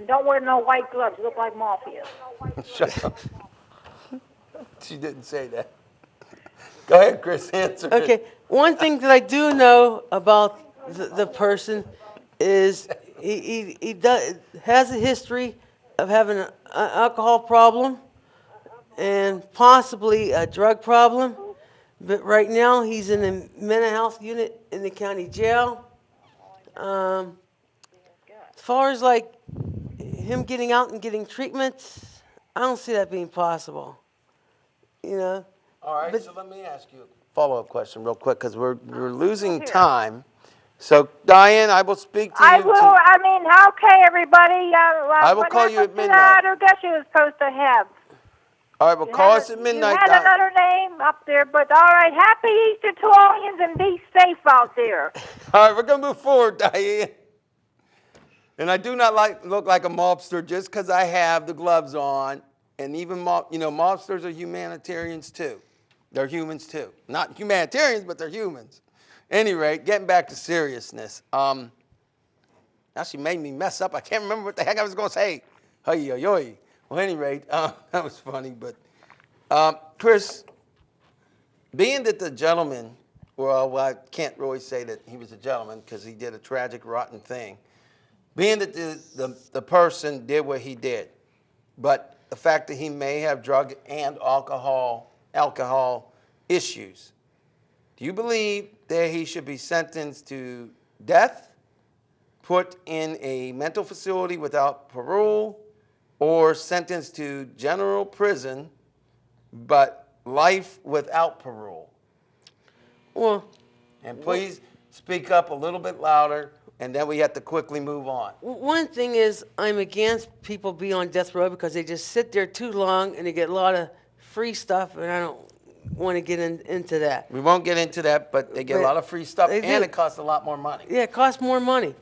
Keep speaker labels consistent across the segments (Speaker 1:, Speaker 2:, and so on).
Speaker 1: And don't wear no white gloves. You look like mafia.
Speaker 2: Shut up. She didn't say that. Go ahead, Chris, answer
Speaker 3: Okay,
Speaker 2: it.
Speaker 3: one thing that I do know about the person is he has a history of having an alcohol problem and possibly a drug problem. But right now, he's in a mental health unit in the county jail. As far as like him getting out and getting treatment, I don't see that being possible. You know?
Speaker 2: All right,
Speaker 3: But-
Speaker 2: so let me ask you a follow-up question real quick because we're losing time. So, Diane, I will speak to you.
Speaker 1: I will. I mean, okay, everybody.
Speaker 2: I will call you at midnight.
Speaker 1: I don't guess you were supposed to have.
Speaker 2: All right, well, call us at midnight.
Speaker 1: You had another name up there, but all right. Happy Easter to all you and be safe out there.
Speaker 2: All right, we're going to move forward, Diane. And I do not look like a mobster just because I have the gloves on. And even, mobsters are humanitarians too. They're humans too. Not humanitarians, but they're humans. Any rate, getting back to seriousness. Now she made me mess up. I can't remember what the heck I was going to say. Hey. Well, at any rate, that was funny. But, Chris, being that the gentleman, well, I can't really say that he was a gentleman because he did a tragic, rotten thing. Being that the person did what he did, but the fact that he may have drug and alcohol issues, do you believe that he should be sentenced to death, put in a mental facility without parole, or sentenced to general prison, but life without parole?
Speaker 3: Well,
Speaker 2: And please speak up a little bit louder, and then we have to quickly move on.
Speaker 3: one thing is I'm against people being on death row because they just sit there too long and they get a lot of free stuff, and I don't want to get into that.
Speaker 2: We won't get into that, but they get a
Speaker 3: But
Speaker 2: lot of free stuff,
Speaker 3: they
Speaker 2: and
Speaker 3: do.
Speaker 2: it costs a lot more money.
Speaker 3: Yeah, it costs more money.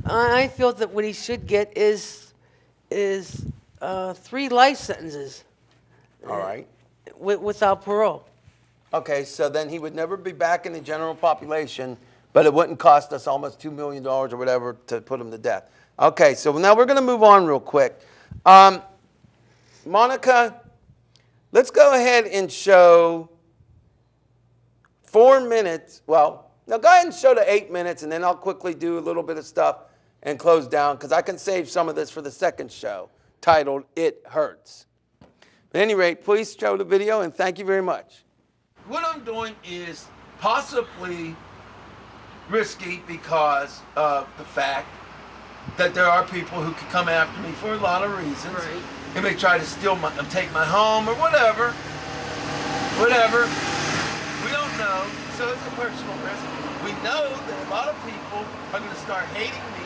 Speaker 3: I feel that what he should get is 3 life sentences
Speaker 2: All right.
Speaker 3: without parole.
Speaker 2: Okay, so then he would never be back in the general population, but it wouldn't cost us almost $2 million or whatever to put him to death. Okay, so now we're going to move on real quick. Monica, let's go ahead and show 4 minutes. Well, now go ahead and show the 8 minutes, and then I'll quickly do a little bit of stuff and close down, because I can save some of this for the second show, titled It Hurts. At any rate, please show the video, and thank you very much. What I'm doing is possibly risky because of the fact that there are people who could come after me for a lot of reasons.
Speaker 3: Right.
Speaker 2: They may try to take my home or whatever. We don't know, so it's a personal risk. We know that a lot of people are going to start hating me.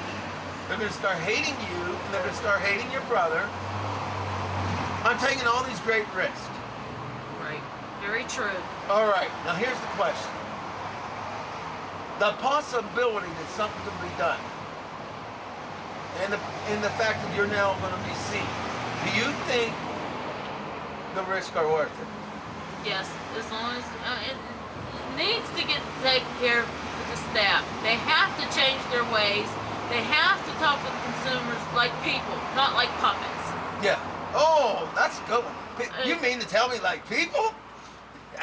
Speaker 2: They're going to start hating you, and they're going to start hating your brother. I'm taking all these great risks.
Speaker 4: Right. Very true.
Speaker 2: All right, now here's the question. The possibility that something could be done, and the fact that you're now going to be seen, do you think the risks are worth it?
Speaker 4: Yes, as long as it needs to get taken care of with the staff. They have to change their ways. They have to talk with consumers like people, not like puppets.
Speaker 2: Yeah. Oh, that's a good one. You mean to tell me like people?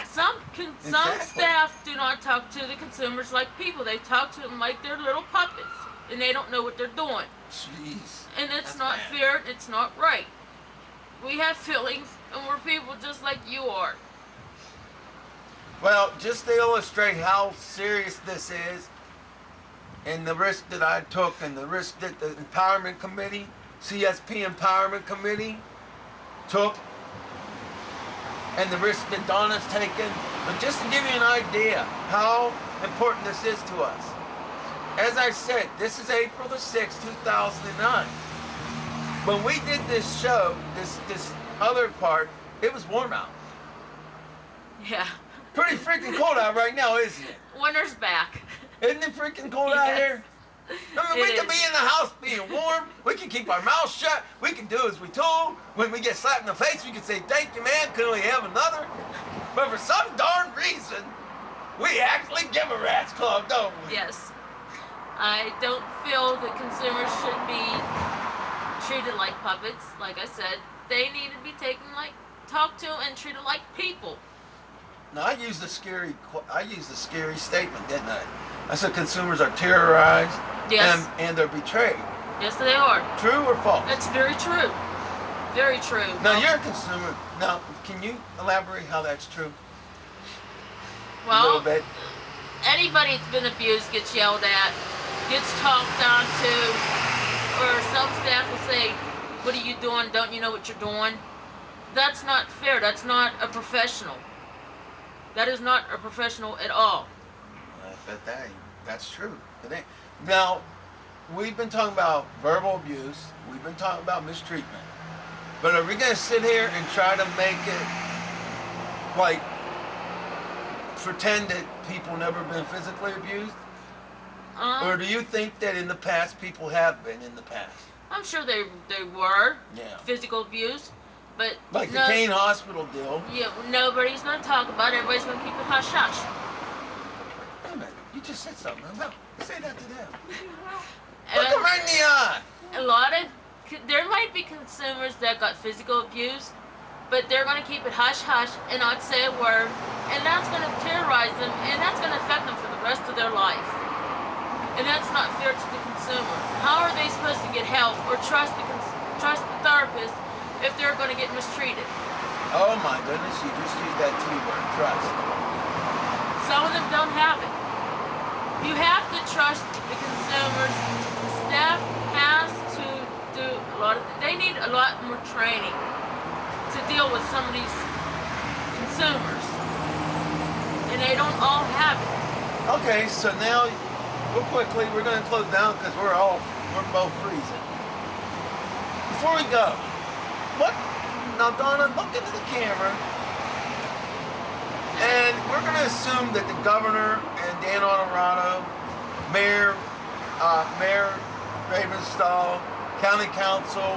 Speaker 4: Some
Speaker 2: Exactly.
Speaker 4: staff do not talk to the consumers like people. They talk to them like they're little puppets, and they don't know what they're doing.
Speaker 2: Jeez.
Speaker 4: And it's
Speaker 2: That's
Speaker 4: not
Speaker 2: bad.
Speaker 4: fair, and it's not right. We have feelings, and we're people just like you are.
Speaker 2: Well, just to illustrate how serious this is, and the risk that I took, and the risk that the Empowerment Committee, CSP Empowerment Committee, took, and the risk that Donna's taken, but just to give you an idea how important this is to us. As I said, this is April the 6th, 2009. When we did this show, this other part, it was warm out.
Speaker 4: Yeah.
Speaker 2: Pretty freaking cold out right now, isn't it?
Speaker 4: Winter's back.
Speaker 2: Isn't it freaking cold out
Speaker 4: Yes.
Speaker 2: here? I mean, we
Speaker 4: It
Speaker 2: can
Speaker 4: is.
Speaker 2: be in the house being warm. We can keep our mouths shut. We can do as we told. When we get slapped in the face, we can say, "Thank you, man. Couldn't we have another?" But for some darn reason, we actually give a rat's club, don't we?
Speaker 4: Yes. I don't feel that consumers should be treated like puppets. Like I said, they need to be talked to and treated like people.
Speaker 2: Now I used the scary statement, didn't I? I said consumers are terrorized
Speaker 4: Yes.
Speaker 2: and they're betrayed.
Speaker 4: Yes, they are.
Speaker 2: True or false?
Speaker 4: That's very true. Very true.
Speaker 2: Now you're a consumer. Now, can you elaborate how that's true? A little
Speaker 4: Well,
Speaker 2: bit.
Speaker 4: anybody that's been abused gets yelled at, gets talked down to, or some staff will say, "What are you doing? Don't you know what you're doing?" That's not fair. That's not a professional. That is not a professional at all.
Speaker 2: I bet that's true. Now, we've been talking about verbal abuse. We've been talking about mistreatment. But are we going to sit here and try to make it like pretend that people never been physically abused? Or do you think that in the past people have been in the past?
Speaker 4: I'm sure they were
Speaker 2: Yeah.
Speaker 4: physical abuse, but
Speaker 2: Like the Kane Hospital deal.
Speaker 4: Yeah, nobody's going to talk about it. Everybody's going to keep it hush hush.
Speaker 2: Wait a minute, you just said something. No, say that to them.
Speaker 4: And
Speaker 2: Look them right in the eye.
Speaker 4: there might be consumers that got physical abuse, but they're going to keep it hush hush and not say a word, and that's going to terrorize them, and that's going to affect them for the rest of their life. And that's not fair to the consumer. How are they supposed to get help or trust the therapist if they're going to get mistreated?
Speaker 2: Oh my goodness, you just used that T word, trust.
Speaker 4: Some of them don't have it. You have to trust the consumers. The staff has to do they need a lot more training to deal with some of these consumers. And they don't all have it.
Speaker 2: Okay, so now, real quickly, we're going to close down because we're both freezing. Before we go, now Donna, look into the camera, and we're going to assume that the governor and Dan Honorado, Mayor Ravenstall, County Council,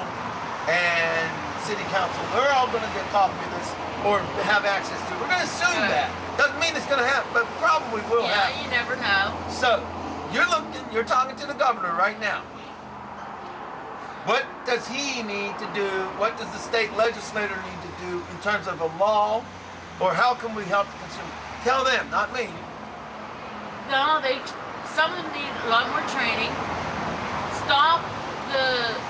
Speaker 2: and City Council, they're all going to get a copy of this or have access to it. We're going to assume that. Doesn't mean it's going to happen, but probably will happen.
Speaker 4: Yeah, you never know.
Speaker 2: So, you're talking to the governor right now. What does he need to do? What does the state legislator need to do in terms of a law? Or how can we help the consumer? Tell them, not me.
Speaker 4: No, some of them need a lot more training. Stop the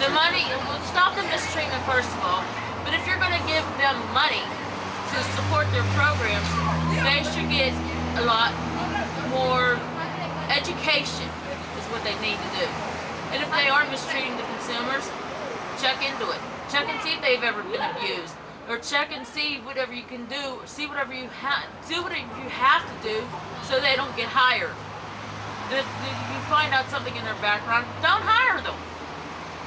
Speaker 4: the money. Well, stop the mistreatment first of all. But if you're going to give them money to support their programs, they should get a lot more education. Is what they need to do. And if they are mistreating the consumers, check into it. Check and see if they've ever been abused. Or check and see whatever you can do, or see whatever you do whatever you have to do so they don't get hired. And if you find out something in their background, don't hire them.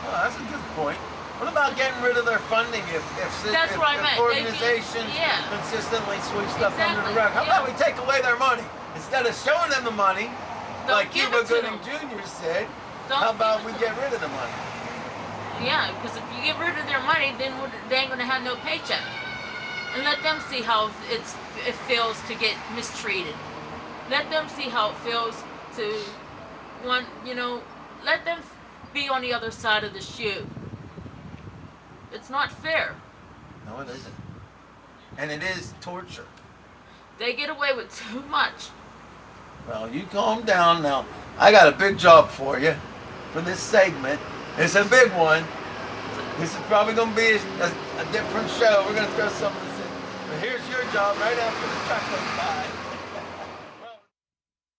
Speaker 2: Oh, that's a good point. What about getting rid of their funding if
Speaker 4: That's what I meant.
Speaker 2: organizations
Speaker 4: Yeah.
Speaker 2: consistently sweep stuff under the
Speaker 4: Exactly,
Speaker 2: rug? How
Speaker 4: yeah.
Speaker 2: about we take away their money? Instead of showing them the money,
Speaker 4: Don't
Speaker 2: like
Speaker 4: give
Speaker 2: Cuba
Speaker 4: it to
Speaker 2: Gooding
Speaker 4: them.
Speaker 2: Jr. said,
Speaker 4: Don't
Speaker 2: how about
Speaker 4: give
Speaker 2: we
Speaker 4: it to
Speaker 2: get rid of the money?
Speaker 4: Yeah, because if you get rid of their money, then they ain't going to have no paycheck. And let them see how it feels to get mistreated. Let them see how it feels to let them be on the other side of the shoe. It's not fair.
Speaker 2: No, it isn't. And it is torture.
Speaker 4: They get away with too much.
Speaker 2: Well, you calm down now. I got a big job for you for this segment. It's a big one. This is probably going to be a different show. We're going to throw some of this in. But here's your job right after the truck goes by.